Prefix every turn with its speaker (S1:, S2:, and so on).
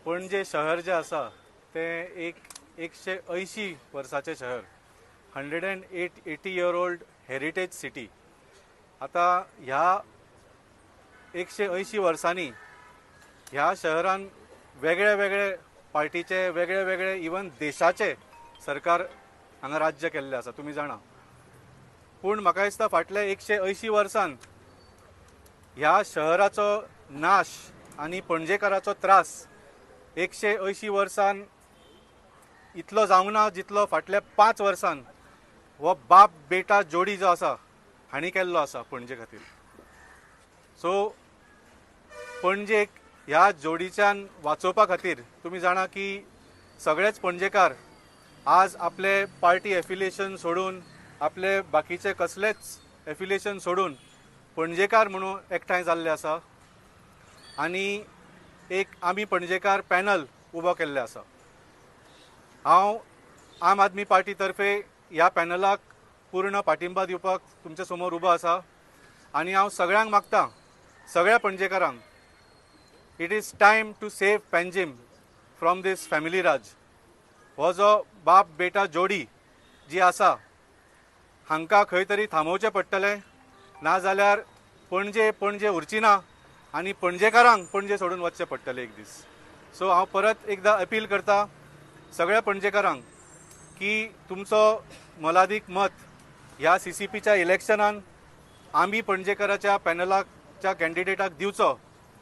S1: पणजे शहर जे आसा ते एक 180 वर्साचें शहर, 180 year old हेरिटेज सिटी. आता ह्या 180 वर्सांनी ह्या शहरान वेगळे वेगळे पार्टीचे वेगळे वेगळे इवन देशाचे सरकार हांगा राज्य केल्ले आसा, तुमी जाणा. पूण म्हाका दिसता फाटल्या 180 वर्सान ह्या शहराचो नाश आनी पणजेकाराचो त्रास 180 वर्सान इतलो जावना जितलो फाटल्या 5 वर्सान हो बाप बेटा जोडी जो आसा हांणी केल्लो आसा पणजे खातीर. सो पणजेक ह्या जोडीच्यान वाचोवपा खातीर तुमी जाणा की सगळेच पणजेकार आज आपले पार्टी एफिलिएशन सोडून, आपले बाकीचे कसलेच एफिलिएशन सोडून पणजेकार म्हणून एकठांय जाल्ले आसा आनी एक आमी पणजेकार पॅनल उबो केल्ले आसा. हांव आम आदमी पार्टी तर्फे ह्या पॅनलाक पूर्ण पाठिंबा दिवपाक तुमचे समोर उबो आसा आनी हांव सगळ्यांक मागतां, सगळ्या पणजेकारांक, it is time to save Panjim from this family raj. हो जो बाप बेटा जोडी जी आसा हांकां खंय तरी थांबोवचें पडटलें, नाजाल्यार पणजे पणजे उरची ना आनी पणजेकारांक पणजे सोडून वचचें पडटलें एक दीस. सो हांव परत एकदां अपील करतां सगळ्या पणजेकारांक की तुमचो मोलादीक मत ह्या CCPच्या इलेक्शनान आमी पणजेकाराच्या पॅनलाच्या कॅन्डिडेटाक दिवचो